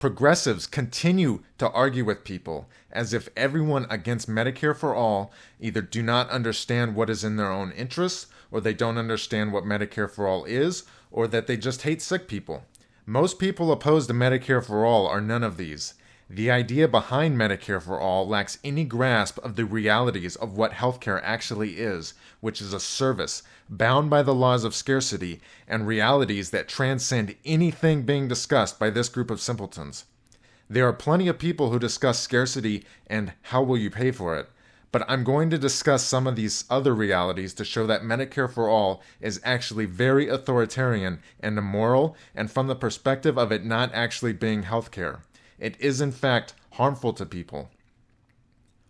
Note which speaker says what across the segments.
Speaker 1: Progressives continue to argue with people as if everyone against Medicare for All either do not understand what is in their own interests, or they don't understand what Medicare for All is, or that they just hate sick people. Most people opposed to Medicare for All are none of these. The idea behind Medicare for All lacks any grasp of the realities of what healthcare actually is, which is a service bound by the laws of scarcity and realities that transcend anything being discussed by this group of simpletons. There are plenty of people who discuss scarcity and how will you pay for it, but I'm going to discuss some of these other realities to show that Medicare for All is actually very authoritarian and immoral, and from the perspective of it not actually being healthcare. It is in fact harmful to people.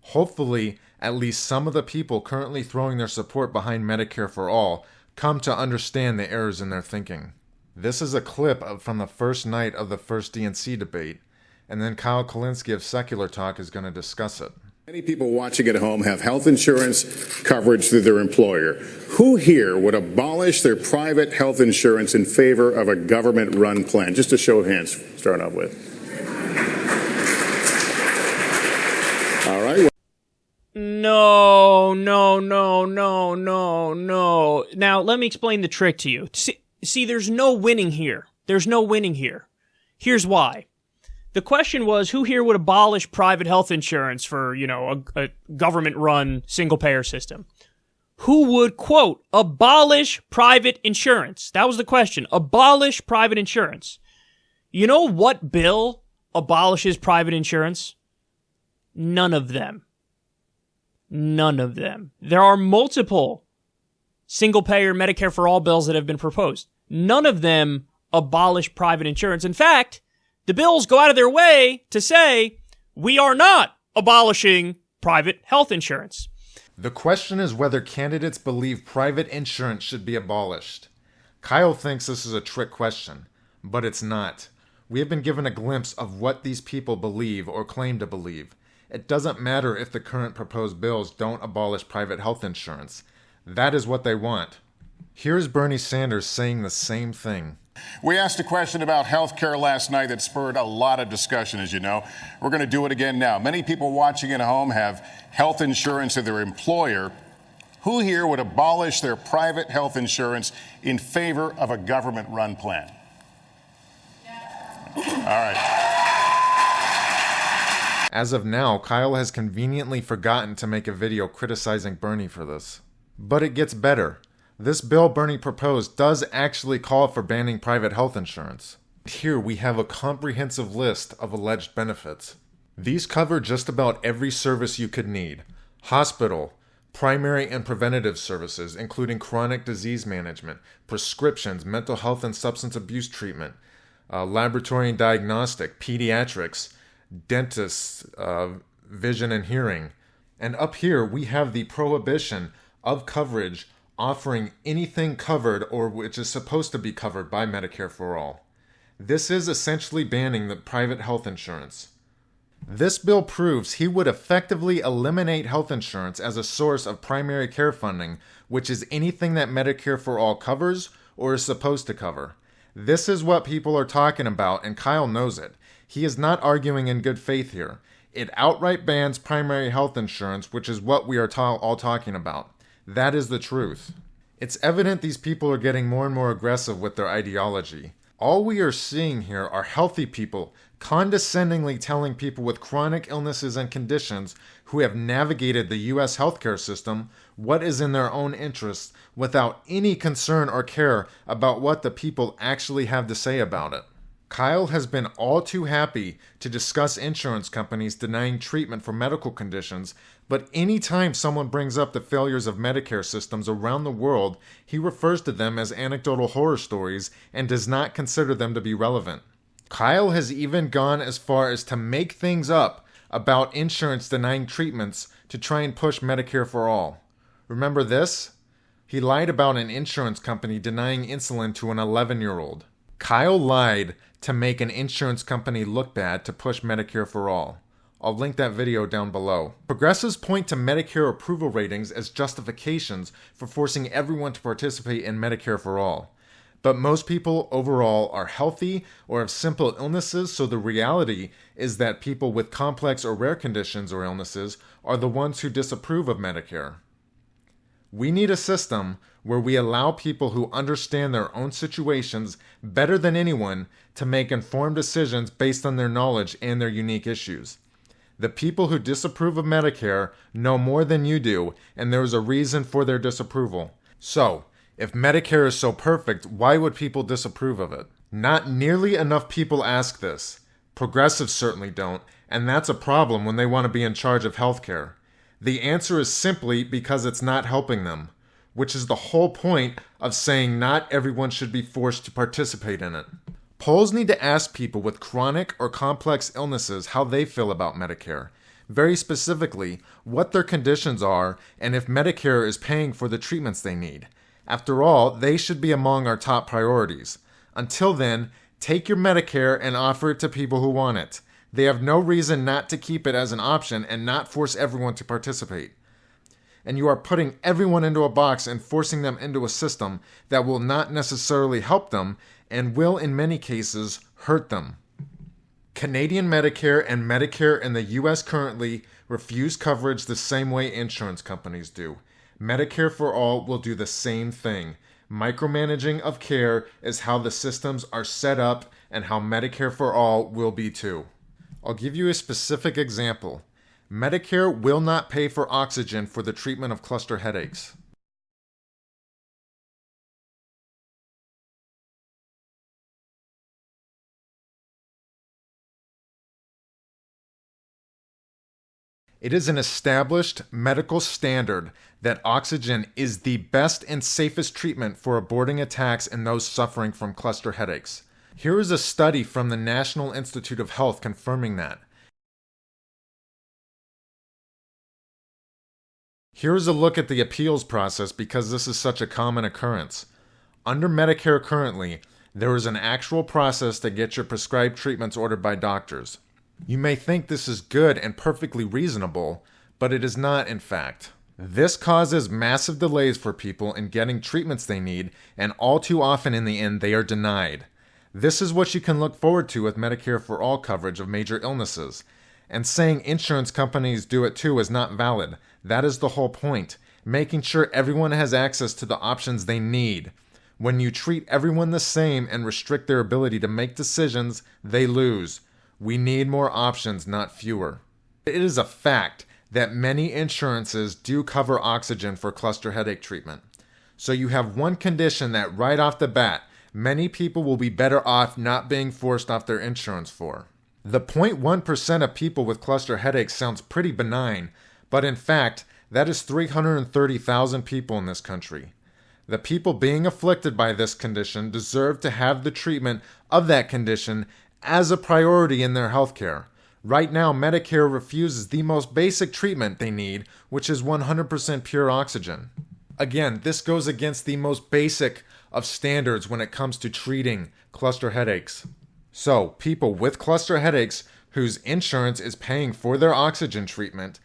Speaker 1: Hopefully, at least some of the people currently throwing their support behind Medicare for All come to understand the errors in their thinking. This is a clip from the first night of the first DNC debate, and then Kyle Kulinski of Secular Talk is going to discuss it.
Speaker 2: Many people watching at home have health insurance coverage through their employer. Who here would abolish their private health insurance in favor of a government-run plan? Just a show of hands, start off with. All right.
Speaker 3: No. Now, let me explain the trick to you. See, there's no winning here. Here's why. The question was, who here would abolish private health insurance for, a government-run single-payer system? Who would, quote, abolish private insurance? That was the question. Abolish private insurance. You know what bill abolishes private insurance? None of them. There are multiple single-payer Medicare for All bills that have been proposed. None of them abolish private insurance. In fact, the bills go out of their way to say, we are not abolishing private health insurance.
Speaker 1: The question is whether candidates believe private insurance should be abolished. Kyle thinks this is a trick question, but it's not. We have been given a glimpse of what these people believe or claim to believe. It doesn't matter if the current proposed bills don't abolish private health insurance. That is what they want. Here's Bernie Sanders saying the same thing.
Speaker 2: We asked a question about health care last night that spurred a lot of discussion, as you know. We're going to do it again now. Many people watching at home have health insurance through their employer. Who here would abolish their private health insurance in favor of a government-run plan? All right.
Speaker 1: As of now, Kyle has conveniently forgotten to make a video criticizing Bernie for this. But it gets better. This bill Bernie proposed does actually call for banning private health insurance. Here we have a comprehensive list of alleged benefits. These cover just about every service you could need. Hospital, primary and preventative services, including chronic disease management, prescriptions, mental health and substance abuse treatment, laboratory and diagnostic, pediatrics, dentists, vision and hearing. And up here we have the prohibition of coverage offering anything covered or which is supposed to be covered by Medicare for All. This is essentially banning the private health insurance. This bill proves he would effectively eliminate health insurance as a source of primary care funding, which is anything that Medicare for All covers or is supposed to cover. This is what people are talking about, and Kyle knows it. He is not arguing in good faith here. It outright bans primary health insurance, which is what we are all talking about. That is the truth. It's evident these people are getting more and more aggressive with their ideology. All we are seeing here are healthy people condescendingly telling people with chronic illnesses and conditions who have navigated the U.S. healthcare system what is in their own interests without any concern or care about what the people actually have to say about it. Kyle has been all too happy to discuss insurance companies denying treatment for medical conditions, but anytime someone brings up the failures of Medicare systems around the world, he refers to them as anecdotal horror stories and does not consider them to be relevant. Kyle has even gone as far as to make things up about insurance denying treatments to try and push Medicare for All. Remember this? He lied about an insurance company denying insulin to an 11-year-old. Kyle lied to make an insurance company look bad to push Medicare for All. I'll link that video down below. Progressives point to Medicare approval ratings as justifications for forcing everyone to participate in Medicare for All. But most people overall are healthy or have simple illnesses, so the reality is that people with complex or rare conditions or illnesses are the ones who disapprove of Medicare. We need a system where we allow people who understand their own situations better than anyone to make informed decisions based on their knowledge and their unique issues. The people who disapprove of Medicare know more than you do, and there is a reason for their disapproval. So, if Medicare is so perfect, why would people disapprove of it? Not nearly enough people ask this. Progressives certainly don't, and that's a problem when they want to be in charge of healthcare. The answer is simply because it's not helping them, which is the whole point of saying not everyone should be forced to participate in it. Polls need to ask people with chronic or complex illnesses how they feel about Medicare. Very specifically, what their conditions are and if Medicare is paying for the treatments they need. After all, they should be among our top priorities. Until then, take your Medicare and offer it to people who want it. They have no reason not to keep it as an option and not force everyone to participate. And you are putting everyone into a box and forcing them into a system that will not necessarily help them and will, in many cases, hurt them. Canadian Medicare and Medicare in the U.S. currently refuse coverage the same way insurance companies do. Medicare for All will do the same thing. Micromanaging of care is how the systems are set up and how Medicare for All will be too. I'll give you a specific example. Medicare will not pay for oxygen for the treatment of cluster headaches. It is an established medical standard that oxygen is the best and safest treatment for aborting attacks in those suffering from cluster headaches. Here is a study from the National Institute of Health confirming that. Here is a look at the appeals process because this is such a common occurrence. Under Medicare currently, there is an actual process to get your prescribed treatments ordered by doctors. You may think this is good and perfectly reasonable, but it is not in fact. This causes massive delays for people in getting treatments they need, and all too often in the end they are denied. This is what you can look forward to with Medicare for All coverage of major illnesses. And saying insurance companies do it too is not valid. That is the whole point, making sure everyone has access to the options they need. When you treat everyone the same and restrict their ability to make decisions, they lose. We need more options, not fewer. It is a fact that many insurances do cover oxygen for cluster headache treatment. So you have one condition that right off the bat, many people will be better off not being forced off their insurance for. The 0.1% of people with cluster headaches sounds pretty benign, but in fact, that is 330,000 people in this country. The people being afflicted by this condition deserve to have the treatment of that condition as a priority in their healthcare. Right now, Medicare refuses the most basic treatment they need, which is 100% pure oxygen. Again, this goes against the most basic of standards when it comes to treating cluster headaches. So, people with cluster headaches whose insurance is paying for their oxygen treatment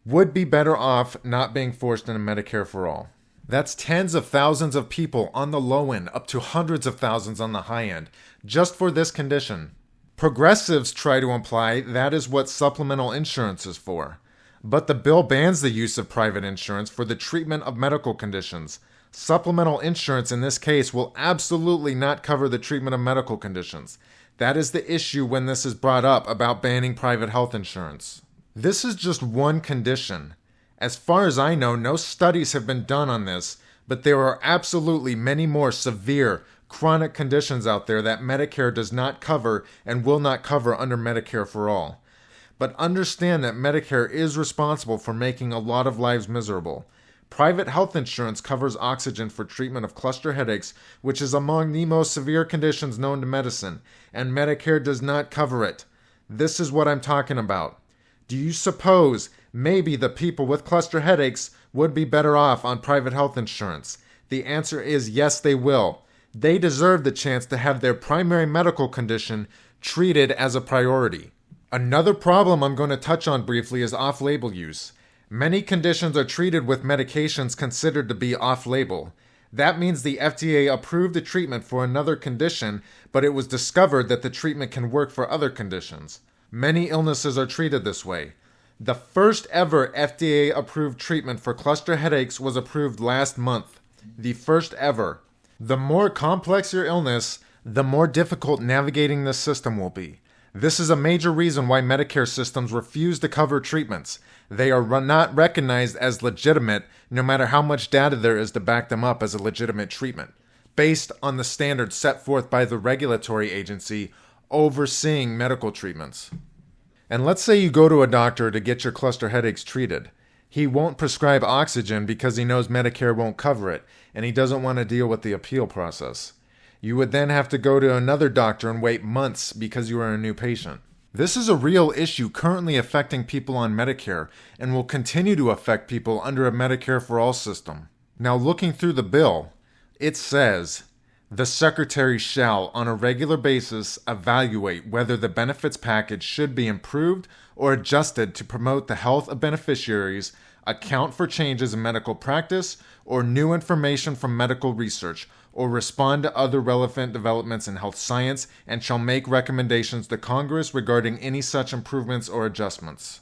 Speaker 1: would be better off not being forced into Medicare for All. That's tens of thousands of people on the low end, up to hundreds of thousands on the high end, just for this condition. Progressives try to imply that is what supplemental insurance is for. But the bill bans the use of private insurance for the treatment of medical conditions. Supplemental insurance in this case will absolutely not cover the treatment of medical conditions. That is the issue when this is brought up about banning private health insurance. This is just one condition. As far as I know, no studies have been done on this, but there are absolutely many more severe, chronic conditions out there that Medicare does not cover and will not cover under Medicare for All. But understand that Medicare is responsible for making a lot of lives miserable. Private health insurance covers oxygen for treatment of cluster headaches, which is among the most severe conditions known to medicine, and Medicare does not cover it. This is what I'm talking about. Do you suppose maybe the people with cluster headaches would be better off on private health insurance? The answer is yes, they will. They deserve the chance to have their primary medical condition treated as a priority. Another problem I'm going to touch on briefly is off-label use. Many conditions are treated with medications considered to be off-label. That means the FDA approved a treatment for another condition, but it was discovered that the treatment can work for other conditions. Many illnesses are treated this way. The first ever FDA-approved treatment for cluster headaches was approved last month. The first ever. The more complex your illness, the more difficult navigating this system will be. This is a major reason why Medicare systems refuse to cover treatments. They are not recognized as legitimate, no matter how much data there is to back them up as a legitimate treatment, based on the standards set forth by the regulatory agency overseeing medical treatments. And let's say you go to a doctor to get your cluster headaches treated. He won't prescribe oxygen because he knows Medicare won't cover it, and he doesn't want to deal with the appeal process. You would then have to go to another doctor and wait months because you are a new patient. This is a real issue currently affecting people on Medicare and will continue to affect people under a Medicare For All system. Now, looking through the bill, it says, the Secretary shall, on a regular basis, evaluate whether the benefits package should be improved or adjusted to promote the health of beneficiaries, account for changes in medical practice, or new information from medical research, or respond to other relevant developments in health science, and shall make recommendations to Congress regarding any such improvements or adjustments.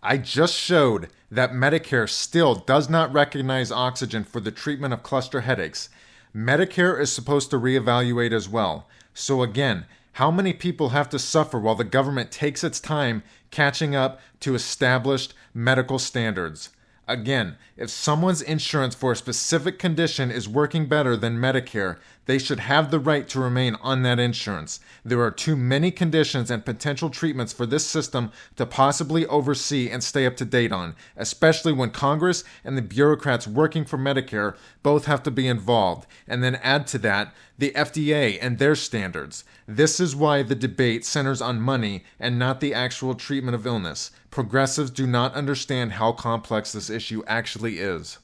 Speaker 1: I just showed that Medicare still does not recognize oxygen for the treatment of cluster headaches. Medicare is supposed to reevaluate as well. So again, how many people have to suffer while the government takes its time catching up to established medical standards? Again, if someone's insurance for a specific condition is working better than Medicare, they should have the right to remain on that insurance. There are too many conditions and potential treatments for this system to possibly oversee and stay up to date on, especially when Congress and the bureaucrats working for Medicare both have to be involved, and then add to that the FDA and their standards. This is why the debate centers on money and not the actual treatment of illness. Progressives do not understand how complex this issue actually is.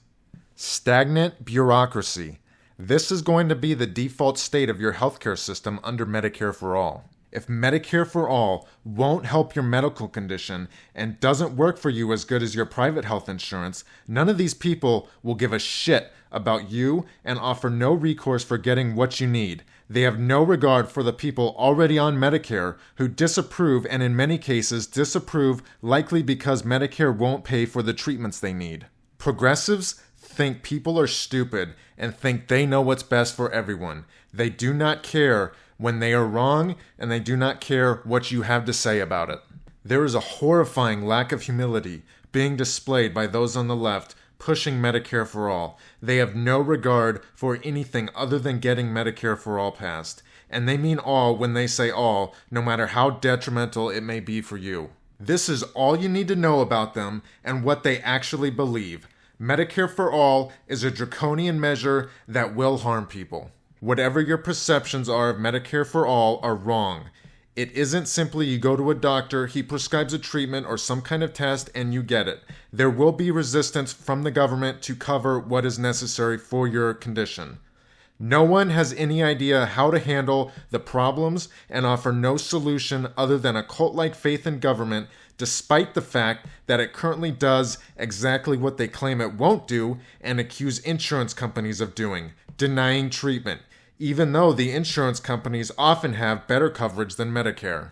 Speaker 1: Stagnant bureaucracy. This is going to be the default state of your healthcare system under Medicare For All. If Medicare For All won't help your medical condition and doesn't work for you as good as your private health insurance, none of these people will give a shit about you and offer no recourse for getting what you need. They have no regard for the people already on Medicare who disapprove, and in many cases disapprove likely because Medicare won't pay for the treatments they need. Progressives think people are stupid and think they know what's best for everyone. They do not care when they are wrong, and they do not care what you have to say about it. There is a horrifying lack of humility being displayed by those on the left pushing Medicare For All. They have no regard for anything other than getting Medicare For All passed. And they mean all when they say all, no matter how detrimental it may be for you. This is all you need to know about them and what they actually believe. Medicare For All is a draconian measure that will harm people. Whatever your perceptions are of Medicare For All are wrong. It isn't simply you go to a doctor, he prescribes a treatment or some kind of test, and you get it. There will be resistance from the government to cover what is necessary for your condition. No one has any idea how to handle the problems and offer no solution other than a cult-like faith in government, despite the fact that it currently does exactly what they claim it won't do and accuse insurance companies of doing, denying treatment, even though the insurance companies often have better coverage than Medicare.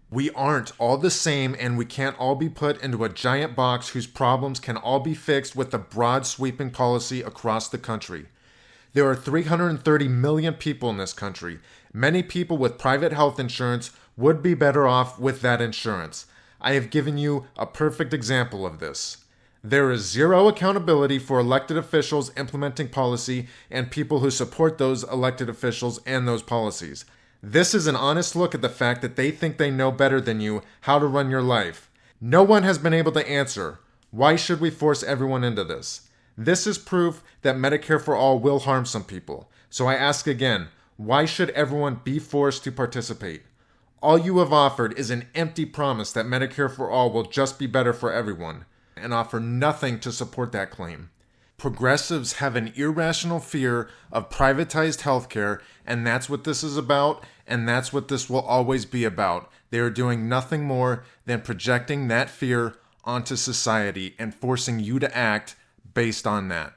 Speaker 1: We aren't all the same, and we can't all be put into a giant box whose problems can all be fixed with a broad sweeping policy across the country. There are 330 million people in this country. Many people with private health insurance would be better off with that insurance. I have given you a perfect example of this. There is zero accountability for elected officials implementing policy and people who support those elected officials and those policies. This is an honest look at the fact that they think they know better than you how to run your life. No one has been able to answer, why should we force everyone into this? This is proof that Medicare For All will harm some people. So I ask again, why should everyone be forced to participate? All you have offered is an empty promise that Medicare For All will just be better for everyone, and offer nothing to support that claim. Progressives have an irrational fear of privatized healthcare, and that's what this is about, and that's what this will always be about. They are doing nothing more than projecting that fear onto society and forcing you to act based on that.